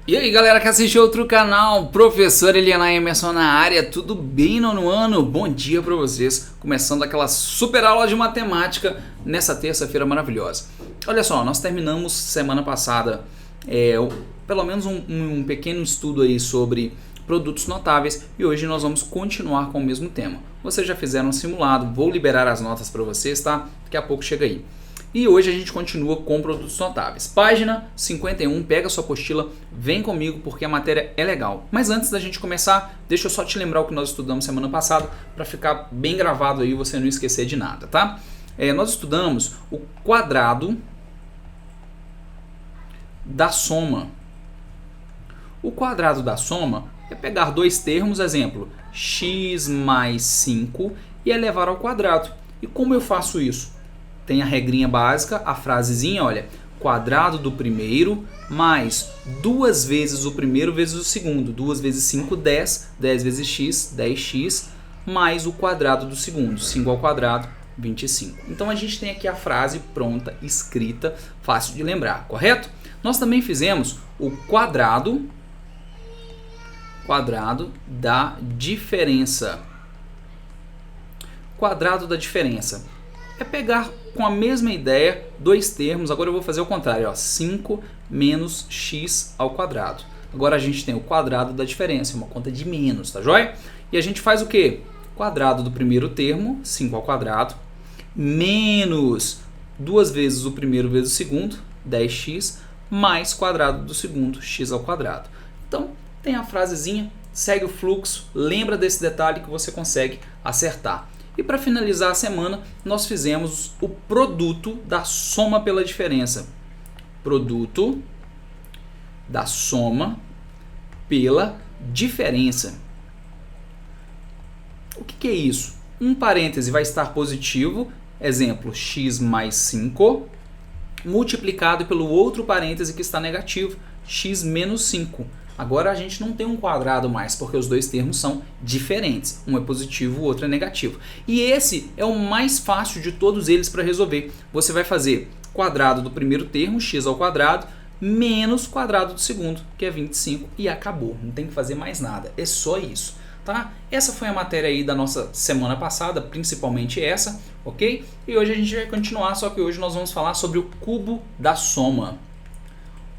E aí galera que assiste outro canal, Professor Eliana Emerson na área, tudo bem nono ano? Bom dia para vocês, começando aquela super aula de matemática nessa terça-feira maravilhosa. Olha só, nós terminamos semana passada pelo menos um pequeno estudo aí sobre produtos notáveis e hoje nós vamos continuar com o mesmo tema. Vocês já fizeram um simulado, vou liberar as notas para vocês, tá? Daqui a pouco chega aí. E hoje a gente continua com produtos notáveis. Página 51, pega sua apostila, vem comigo porque a matéria é legal. Mas antes da gente começar, deixa eu só te lembrar o que nós estudamos semana passada para ficar bem gravado aí e você não esquecer de nada, tá? Nós estudamos o quadrado da soma. O quadrado da soma é pegar dois termos, exemplo, x mais 5 e elevar ao quadrado. E como eu faço isso? Tem a regrinha básica, a frasezinha, olha, quadrado do primeiro mais 2 vezes o primeiro vezes o segundo. 2 vezes 5, 10. 10 vezes x, 10x, mais o quadrado do segundo. 5 ao quadrado, 25. Então a gente tem aqui a frase pronta, escrita, fácil de lembrar, correto? Nós também fizemos o quadrado da diferença. Quadrado da diferença. É pegar com a mesma ideia dois termos, agora eu vou fazer o contrário, ó, 5 menos x ao quadrado. Agora a gente tem o quadrado da diferença, uma conta de menos, tá joia? E a gente faz o quê? Quadrado do primeiro termo, 5 ao quadrado, menos 2 vezes o primeiro vezes o segundo, 10x, mais quadrado do segundo, x ao quadrado. Então, tem a frasezinha, segue o fluxo, lembra desse detalhe que você consegue acertar. E para finalizar a semana, nós fizemos o produto da soma pela diferença. Produto da soma pela diferença. O que é isso? Um parêntese vai estar positivo, exemplo, x mais 5, multiplicado pelo outro parêntese que está negativo, x menos 5. Agora a gente não tem um quadrado mais, porque os dois termos são diferentes. Um é positivo, o outro é negativo. E esse é o mais fácil de todos eles para resolver. Você vai fazer quadrado do primeiro termo, x ao quadrado, menos quadrado do segundo, que é 25, e acabou. Não tem que fazer mais nada, é só isso. Tá? Essa foi a matéria aí da nossa semana passada, principalmente essa, ok? E hoje a gente vai continuar, só que hoje nós vamos falar sobre o cubo da soma.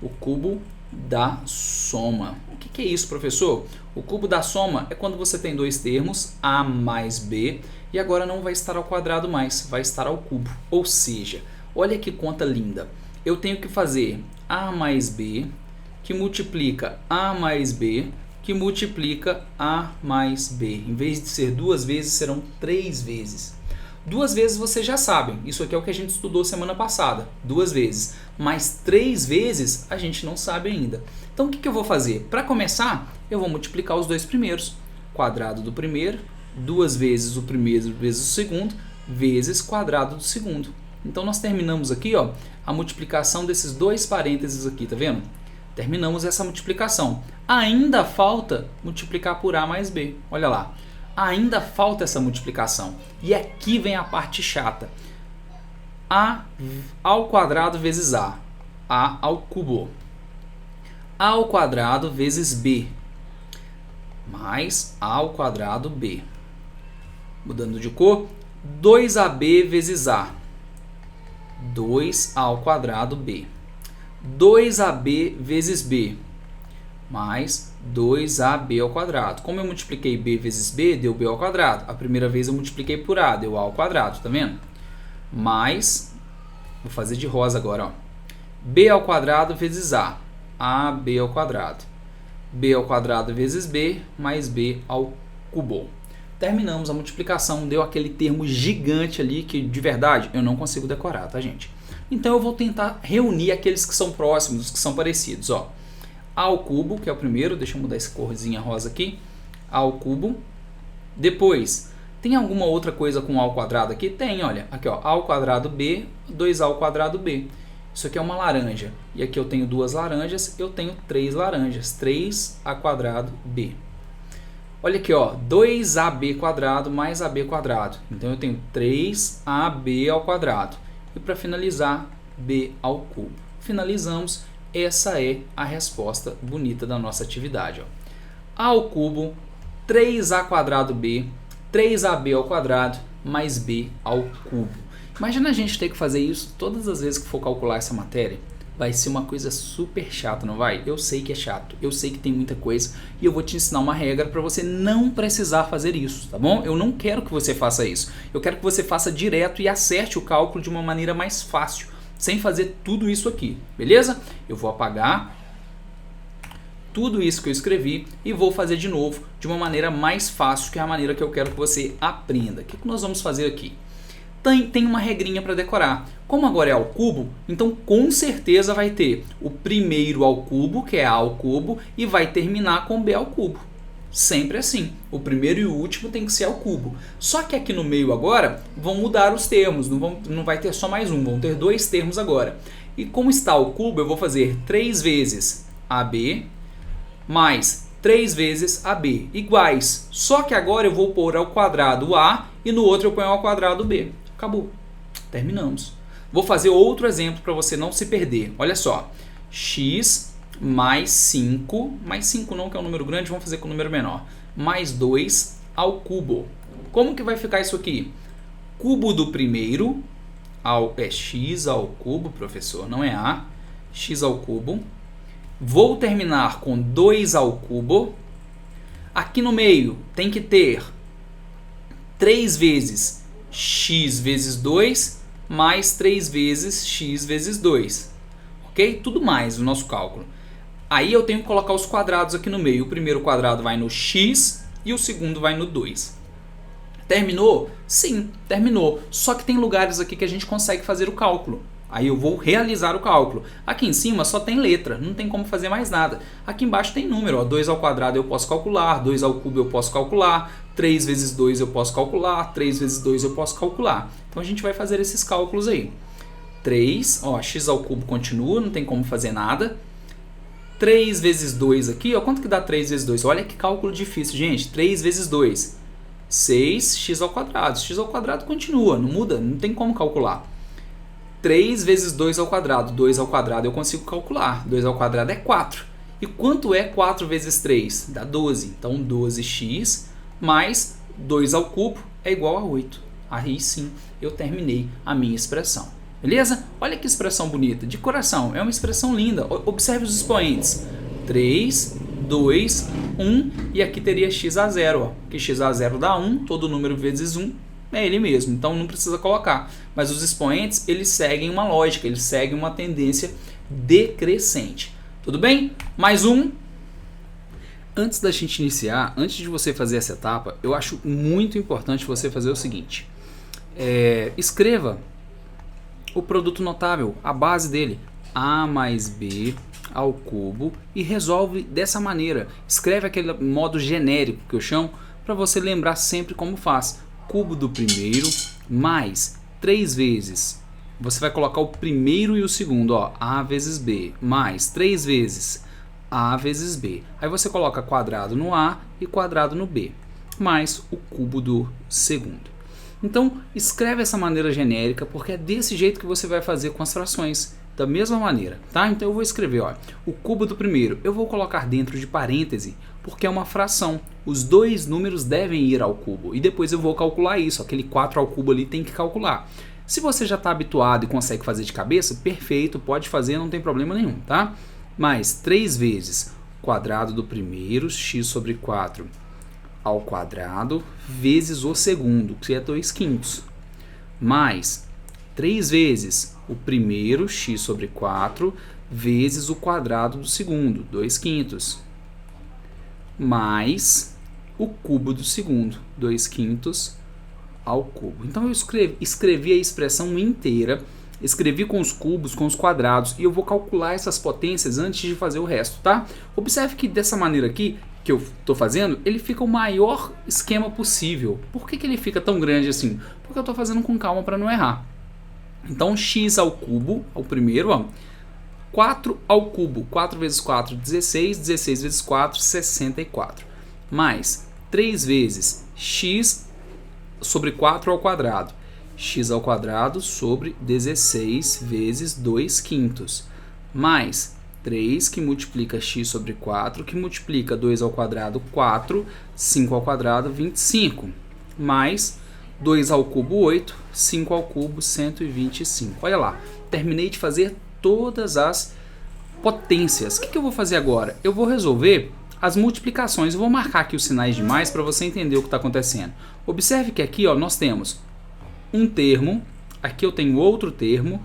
O cubo da soma. O que é isso, professor? O cubo da soma é quando você tem dois termos, a mais b, e agora não vai estar ao quadrado mais, vai estar ao cubo. Ou seja, olha que conta linda. Eu tenho que fazer a mais b, que multiplica a mais b, que multiplica a mais b. Em vez de ser 2 vezes, serão 3 vezes. 2 vezes vocês já sabem, isso aqui é o que a gente estudou semana passada, 2 vezes, mas 3 vezes a gente não sabe ainda. Então o que eu vou fazer? Para começar, eu vou multiplicar os dois primeiros, quadrado do primeiro, 2 vezes o primeiro vezes o segundo, vezes quadrado do segundo. Então nós terminamos aqui, ó, a multiplicação desses dois parênteses aqui, tá vendo? Terminamos essa multiplicação. Ainda falta multiplicar por a mais b, olha lá. Ainda falta essa multiplicação. E aqui vem a parte chata. A ao quadrado vezes a ao cubo. A ao quadrado vezes b, mais a ao quadrado b. Mudando de cor, 2ab vezes a, 2a ao quadrado b. 2ab vezes b, mais 2ab ao quadrado. Como eu multipliquei b vezes b, deu b ao quadrado. A primeira vez eu multipliquei por a, deu a ao quadrado, tá vendo? Mais, vou fazer de rosa agora, ó. B ao quadrado vezes a, ab ao quadrado. B ao quadrado vezes b, mais b ao cubo. Terminamos a multiplicação, deu aquele termo gigante ali que, de verdade, eu não consigo decorar, tá, gente? Então eu vou tentar reunir aqueles que são próximos, que são parecidos, ó. A ao cubo, que é o primeiro, deixa eu mudar essa corzinha rosa aqui, a ao cubo. Depois, tem alguma outra coisa com a ao quadrado aqui? Tem, olha, aqui ó, a ao quadrado b, 2a ao quadrado b. Isso aqui é uma laranja, e aqui eu tenho duas laranjas, eu tenho 3 laranjas, 3a quadrado b. Olha aqui, ó, 2ab quadrado mais ab quadrado, então eu tenho 3ab ao quadrado. E para finalizar, b ao cubo. Finalizamos Essa é a resposta bonita da nossa atividade. Ó. A ao cubo, 3a² b, 3ab² mais b ao cubo. Imagina a gente ter que fazer isso todas as vezes que for calcular essa matéria. Vai ser uma coisa super chata, não vai? Eu sei que é chato, eu sei que tem muita coisa e eu vou te ensinar uma regra para você não precisar fazer isso, tá bom? Eu não quero que você faça isso. Eu quero que você faça direto e acerte o cálculo de uma maneira mais fácil, sem fazer tudo isso aqui, beleza? Eu vou apagar tudo isso que eu escrevi e vou fazer de novo de uma maneira mais fácil, que é a maneira que eu quero que você aprenda. O que nós vamos fazer aqui? Tem uma regrinha para decorar. Como agora é ao cubo, então com certeza vai ter o primeiro ao cubo, que é a ao cubo, e vai terminar com b ao cubo. Sempre assim. O primeiro e o último tem que ser ao cubo. Só que aqui no meio agora vão mudar os termos. Não vai ter só mais um, vão ter dois termos agora. E como está ao cubo, eu vou fazer 3 vezes AB mais 3 vezes AB, iguais. Só que agora eu vou pôr ao quadrado A e no outro eu ponho ao quadrado B. Acabou. Terminamos. Vou fazer outro exemplo para você não se perder. Olha só. X mais 5, mais 5 não, que é um número grande, vamos fazer com um número menor. Mais 2 ao cubo. Como que vai ficar isso aqui? Cubo do primeiro, é x ao cubo, professor, não é a. X ao cubo. Vou terminar com 2 ao cubo. Aqui no meio tem que ter 3 vezes x vezes 2 mais 3 vezes x vezes 2. Ok? Tudo mais o nosso cálculo. Aí eu tenho que colocar os quadrados aqui no meio. O primeiro quadrado vai no x e o segundo vai no 2. Terminou? Sim, terminou. Só que tem lugares aqui que a gente consegue fazer o cálculo. Aí eu vou realizar o cálculo. Aqui em cima só tem letra, não tem como fazer mais nada. Aqui embaixo tem número, ó, 2 ao quadrado eu posso calcular, 2 ao cubo eu posso calcular, 3 vezes 2 eu posso calcular, 3 vezes 2 eu posso calcular. Então a gente vai fazer esses cálculos aí. 3, ó, x ao cubo continua, não tem como fazer nada. 3 vezes 2 aqui, ó, quanto que dá 3 vezes 2? Olha que cálculo difícil, gente. 3 vezes 2, 6, x ao quadrado. X ao quadrado continua, não muda, não tem como calcular. 3 vezes 2 ao quadrado. 2 ao quadrado eu consigo calcular. 2 ao quadrado é 4. E quanto é 4 vezes 3? Dá 12. Então 12x mais 2 ao cubo é igual a 8. Aí sim eu terminei a minha expressão. Beleza? Olha que expressão bonita. De coração. É uma expressão linda. Observe os expoentes. 3, 2, 1. E aqui teria x a 0. Ó. Que x a 0 dá 1. Todo número vezes 1. É ele mesmo, então não precisa colocar. Mas os expoentes, eles seguem uma lógica, eles seguem uma tendência decrescente. Tudo bem? Mais um. Antes da gente iniciar, antes de você fazer essa etapa, eu acho muito importante você fazer o seguinte. Escreva o produto notável, a base dele. A mais B ao cubo e resolve dessa maneira. Escreve aquele modo genérico que eu chamo, para você lembrar sempre como faz. Cubo do primeiro mais 3 vezes, você vai colocar o primeiro e o segundo, ó, A vezes B, mais 3 vezes A vezes B. Aí você coloca quadrado no A e quadrado no B, mais o cubo do segundo. Então, escreve essa maneira genérica, porque é desse jeito que você vai fazer com as frações, da mesma maneira, tá? Então eu vou escrever, ó, o cubo do primeiro, eu vou colocar dentro de parêntese, porque é uma fração. Os dois números devem ir ao cubo, e depois eu vou calcular isso, aquele 4 ao cubo ali tem que calcular. Se você já está habituado e consegue fazer de cabeça, perfeito, pode fazer, não tem problema nenhum, tá? Mais 3 vezes quadrado do primeiro, x sobre 4 ao quadrado, vezes o segundo, que é 2/5, mais 3 vezes o primeiro, x sobre 4, vezes o quadrado do segundo, 2/5, mais o cubo do segundo, 2/5 ao cubo. Então eu escrevi a expressão inteira, escrevi com os cubos, com os quadrados, e eu vou calcular essas potências antes de fazer o resto, tá? Observe que dessa maneira aqui, que eu estou fazendo, ele fica o maior esquema possível. Por que ele fica tão grande assim? Porque eu estou fazendo com calma para não errar. Então, x ao cubo, ao primeiro, ó, 4 ao cubo, 4 vezes 4, 16, 16 vezes 4, 64, mais 3 vezes x sobre 4 ao quadrado, x ao quadrado sobre 16 vezes 2/5, mais 3 que multiplica x sobre 4, que multiplica 2 ao quadrado, 4, 5 ao quadrado, 25, mais 2 ao cubo, 8, 5 ao cubo, 125. Olha lá, terminei de fazer todas as potências. O que eu vou fazer agora? Eu vou resolver as multiplicações. Eu vou marcar aqui os sinais de mais para você entender o que está acontecendo. Observe que aqui ó, nós temos um termo, aqui eu tenho outro termo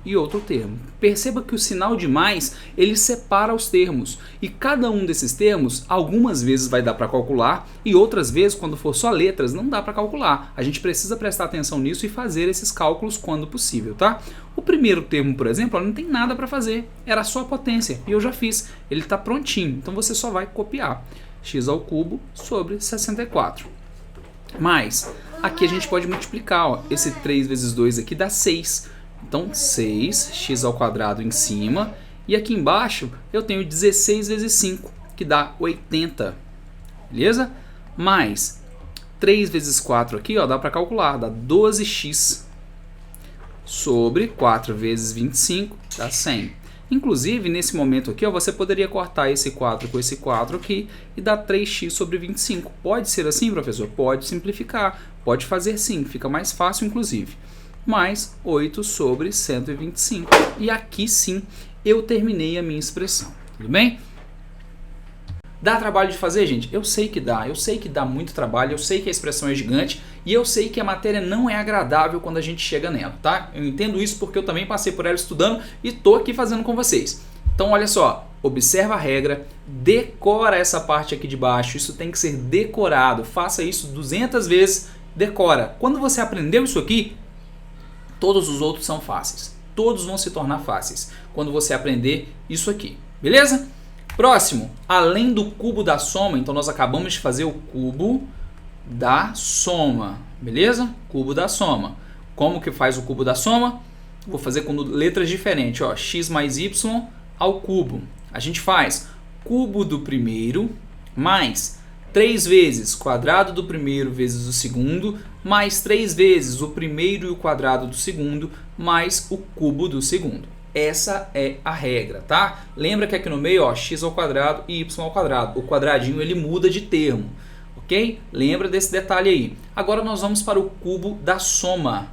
e outro termo. Perceba que o sinal de mais, ele separa os termos. E cada um desses termos, algumas vezes vai dar para calcular e outras vezes, quando for só letras, não dá para calcular. A gente precisa prestar atenção nisso e fazer esses cálculos quando possível, tá? O primeiro termo, por exemplo, não tem nada para fazer. Era só a potência e eu já fiz. Ele está prontinho, então você só vai copiar. X ao cubo sobre 64. Mas, aqui a gente pode multiplicar, ó. Esse 3 vezes 2 aqui dá 6. Então, 6, x ao quadrado em cima. E aqui embaixo eu tenho 16 vezes 5, que dá 80. Beleza? Mais 3 vezes 4 aqui, ó, dá para calcular. Dá 12x sobre 4 vezes 25, dá 100. Inclusive, nesse momento aqui, ó, você poderia cortar esse 4 com esse 4 aqui e dar 3x sobre 25. Pode ser assim, professor? Pode simplificar. Pode fazer sim, fica mais fácil, inclusive. Mais 8 sobre 125. E aqui sim eu terminei a minha expressão. Tudo bem? Dá trabalho de fazer, gente? Eu sei que dá. Eu sei que dá muito trabalho. Eu sei que a expressão é gigante. E eu sei que a matéria não é agradável quando a gente chega nela, tá? Eu entendo isso porque eu também passei por ela estudando e tô aqui fazendo com vocês. Então, olha só. Observa a regra. Decora essa parte aqui de baixo. Isso tem que ser decorado. Faça isso 200 vezes. Decora. Quando você aprendeu isso aqui, todos os outros são fáceis. Todos vão se tornar fáceis quando você aprender isso aqui. Beleza? Próximo, além do cubo da soma, então nós acabamos de fazer o cubo da soma. Beleza? Cubo da soma. Como que faz o cubo da soma? Vou fazer com letras diferentes. Ó, x mais y ao cubo. A gente faz cubo do primeiro mais 3 vezes quadrado do primeiro vezes o segundo, mais 3 vezes o primeiro e o quadrado do segundo, mais o cubo do segundo. Essa é a regra, tá? Lembra que aqui no meio, ó, x ao quadrado e y ao quadrado. O quadradinho ele muda de termo, ok? Lembra desse detalhe aí. Agora nós vamos para o cubo da soma.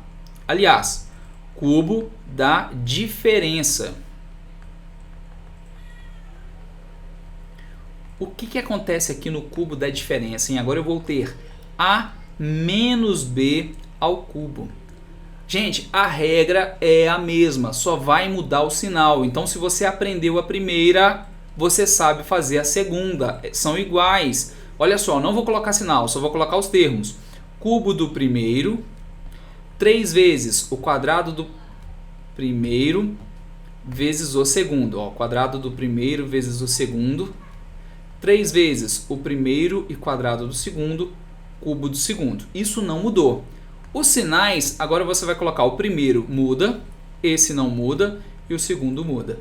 Aliás, cubo da diferença. O que acontece aqui no cubo da diferença, hein? Agora eu vou ter a menos b ao cubo. Gente, a regra é a mesma, só vai mudar o sinal. Então, se você aprendeu a primeira, você sabe fazer a segunda. São iguais. Olha só, não vou colocar sinal, só vou colocar os termos. Cubo do primeiro, 3 vezes o quadrado do primeiro vezes o segundo. Ó, quadrado do primeiro vezes o segundo. 3 vezes o primeiro e quadrado do segundo, cubo do segundo. Isso não mudou. Os sinais, agora você vai colocar o primeiro muda, esse não muda e o segundo muda.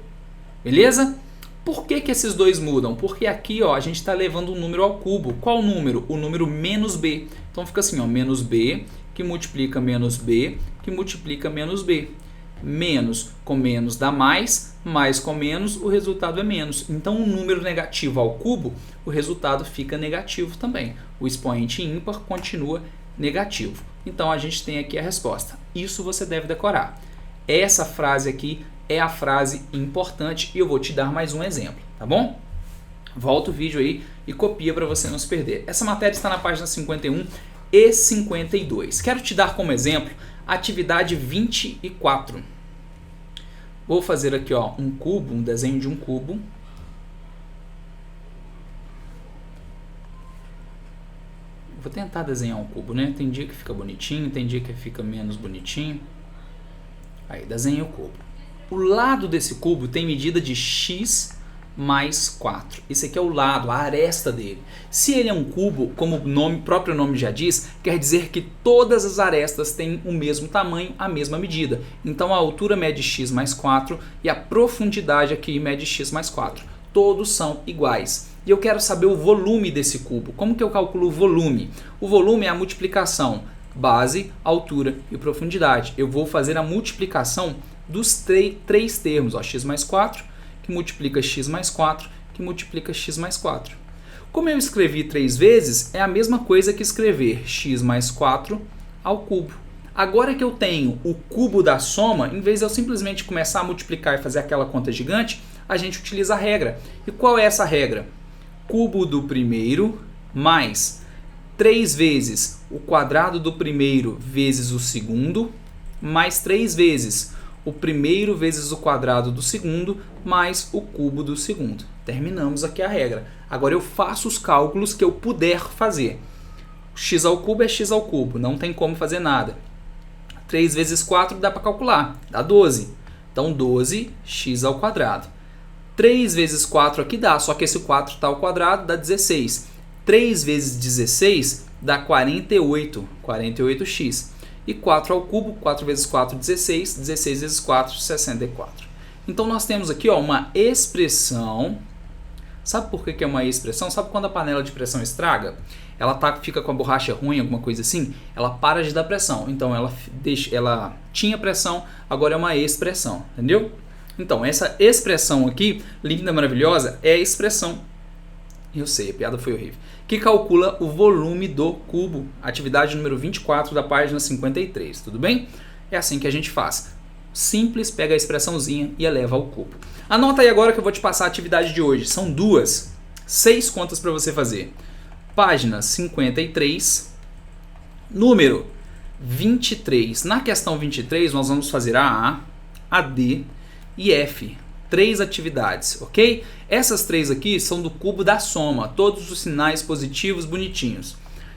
Beleza? Por que esses dois mudam? Porque aqui ó, a gente está levando um número ao cubo. Qual número? O número menos b. Então fica assim, ó, menos b, que multiplica menos b, que multiplica menos b. Menos com menos dá mais com menos, o resultado é menos. Então, um número negativo ao cubo, o resultado fica negativo também. O expoente ímpar continua negativo. Então, a gente tem aqui a resposta. Isso você deve decorar. Essa frase aqui é a frase importante e eu vou te dar mais um exemplo, tá bom? Volta o vídeo aí e copia para você não se perder. Essa matéria está na página 51 e 52. Quero te dar como exemplo a atividade 24. Vou fazer aqui ó, um cubo, um desenho de um cubo. Vou tentar desenhar um cubo, né? Tem dia que fica bonitinho, tem dia que fica menos bonitinho. Aí, desenhei o cubo. O lado desse cubo tem medida de x mais 4. Esse aqui é o lado, a aresta dele. Se ele é um cubo, como o próprio nome já diz, quer dizer que todas as arestas têm o mesmo tamanho, a mesma medida. Então a altura mede x mais 4 e a profundidade aqui mede x mais 4. Todos são iguais. E eu quero saber o volume desse cubo. Como que eu calculo o volume? O volume é a multiplicação base, altura e profundidade. Eu vou fazer a multiplicação dos três termos, ó, x mais 4 que multiplica x mais 4, que multiplica x mais 4. Como eu escrevi 3 vezes, é a mesma coisa que escrever x mais 4 ao cubo. Agora que eu tenho o cubo da soma, em vez de eu simplesmente começar a multiplicar e fazer aquela conta gigante, a gente utiliza a regra. E qual é essa regra? Cubo do primeiro mais 3 vezes o quadrado do primeiro vezes o segundo, mais 3 vezes o primeiro vezes o quadrado do segundo, mais o cubo do segundo. Terminamos aqui a regra. Agora eu faço os cálculos que eu puder fazer. X ao cubo é x ao cubo, não tem como fazer nada. 3 vezes 4 dá para calcular, dá 12. Então 12x ao quadrado. 3 vezes 4 aqui dá, só que esse 4 está ao quadrado, dá 16. 3 vezes 16 dá 48, 48x. E 4 ao cubo, 4 vezes 4, 16, 16 vezes 4, 64. Então nós temos aqui uma expressão. Sabe por que é uma expressão? Sabe quando a panela de pressão estraga? Ela fica com a borracha ruim, alguma coisa assim, ela para de dar pressão. Então ela tinha pressão, agora é uma expressão, entendeu? Então essa expressão aqui, linda, maravilhosa, é a expressão, eu sei, a piada foi horrível, que calcula o volume do cubo, atividade número 24 da página 53, tudo bem? É assim que a gente faz. Simples, pega a expressãozinha e eleva ao cubo. Anota aí agora que eu vou te passar a atividade de hoje. São 6 contas para você fazer. Página 53, número 23. Na questão 23, nós vamos fazer a A, a D e F. 3 atividades, ok? Essas 3 aqui são do cubo da soma, todos os sinais positivos bonitinhos.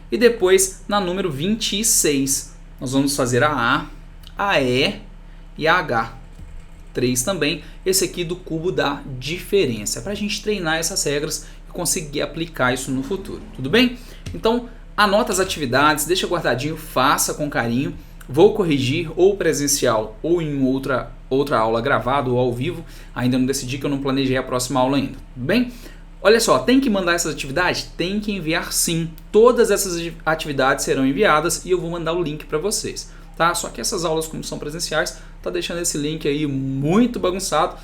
E depois, na número 26, nós vamos fazer a E e a H. 3 também, esse aqui do cubo da diferença, para a gente treinar essas regras e conseguir aplicar isso no futuro, tudo bem? Então, anota as atividades, deixa guardadinho, faça com carinho. Vou corrigir ou presencial ou em outra aula gravada ou ao vivo. Ainda não decidi, que eu não planejei a próxima aula ainda. Tudo bem? Olha só, tem que mandar essas atividades? Tem que enviar sim. Todas essas atividades serão enviadas e eu vou mandar o link para vocês. Tá? Só que essas aulas, como são presenciais, tá deixando esse link aí muito bagunçado.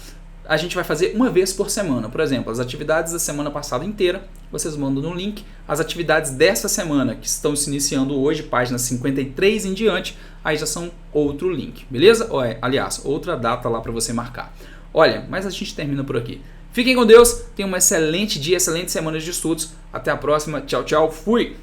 A gente vai fazer uma vez por semana. Por exemplo, as atividades da semana passada inteira, vocês mandam no link. As atividades dessa semana, que estão se iniciando hoje, página 53 em diante, aí já são outro link, beleza? Aliás, outra data lá para você marcar. Olha, mas a gente termina por aqui. Fiquem com Deus, tenham um excelente dia, excelente semana de estudos. Até a próxima, tchau, tchau, fui!